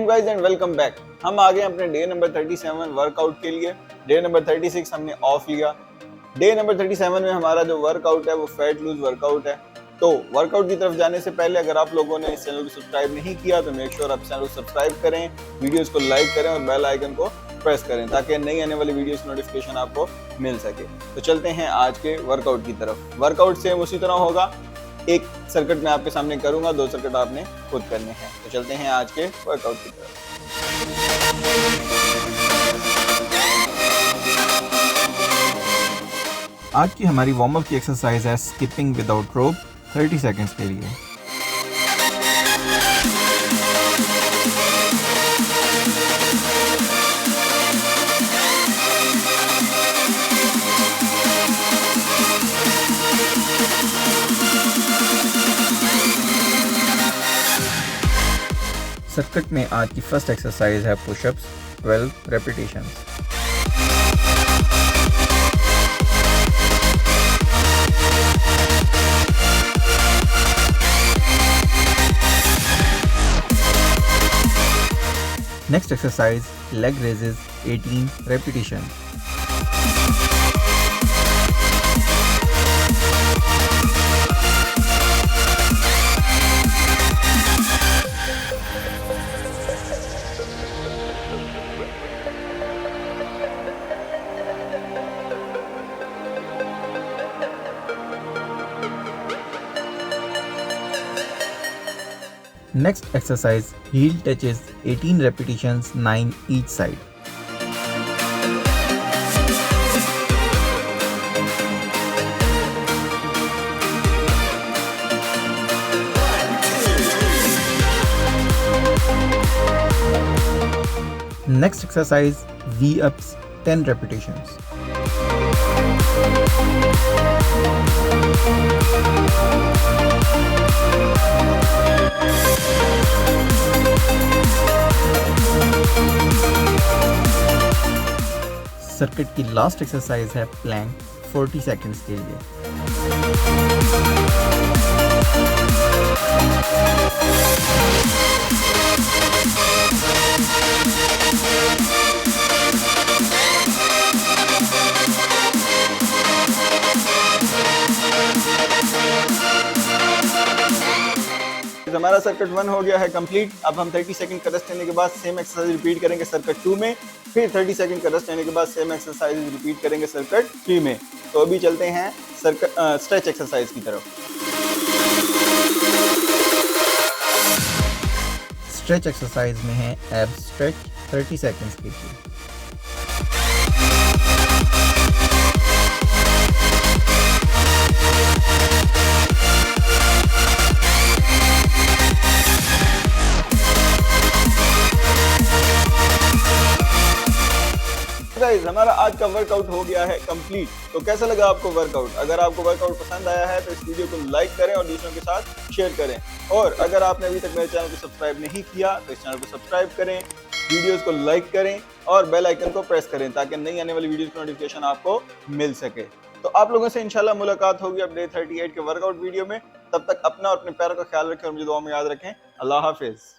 अस्सलाम guys and welcome back. हम आ गए अपने डे नंबर 37 वर्कआउट के लिए। डे नंबर 36 हमने ऑफ लिया। डे नंबर 37 में हमारा जो वर्कआउट है वो फैट लूज वर्कआउट है। तो वर्कआउट की तरफ जाने से पहले अगर आप लोगों ने इस चैनल को सब्सक्राइब नहीं किया तो मेक श्योर आप चैनल को सब्सक्राइब करें, वीडियोस को लाइक करें और बेल आइकन को प्रेस करें ताकि नई आने वाली वीडियोस की नोटिफिकेशन आपको मिल सके। तो चलते हैं आज के वर्कआउट की तरफ। वर्कआउट सेम उसी तरह होगा, एक सर्किट मैं आपके सामने करूंगा, 2 सर्किट आपने खुद करने हैं। तो चलते हैं आज के वर्कआउट की तरफ। आज की हमारी वार्म अप की एक्सरसाइज है स्किपिंग विदाउट रोप 30 सेकंड्स के लिए। सर्किट में आज की फर्स्ट एक्सरसाइज है pushups 12 repetitions. Next exercise leg raises 18 repetition. Next exercise heel touches 18 repetitions 9 each side. Next exercise V-ups 10 repetitions. Circuit की लास्ट एक्सरसाइज है प्लैंक 40 सेकंड्स के लिए। हमारा सर्किट 1 हो गया है कंप्लीट। अब हम 30 सेकंड का रेस्ट लेने के बाद सेम एक्सरसाइज रिपीट करेंगे सर्किट 2 में, फिर 30 सेकंड का रेस्ट लेने के बाद सेम एक्सरसाइज रिपीट करेंगे सर्किट 3 में। तो अभी चलते हैं स्ट्रेच एक्सरसाइज की तरफ। स्ट्रेच एक्सरसाइज में है एब स्ट्रेच 30 सेकंड्स के लिए। गाइस हमारा आज का वर्कआउट हो गया है कंप्लीट। तो कैसा लगा आपको वर्कआउट? अगर आपको वर्कआउट पसंद आया है तो इस वीडियो को लाइक करें और दूसरों के साथ शेयर करें। और अगर आपने अभी तक मेरे चैनल को सब्सक्राइब नहीं किया तो इस चैनल को सब्सक्राइब करें, वीडियोस को लाइक करें और बेल आइकन को प्रेस करें ताकि नई आने वाली वीडियोस की नोटिफिकेशन आपको मिल सके। तो आप लोगों से इंशाल्लाह मुलाकात होगी अब डे 38 के वर्कआउट वीडियो में। तब तक अपना और अपने पैरों का ख्याल रखें और मुझे दुआ में याद रखें। अल्लाह हाफिज।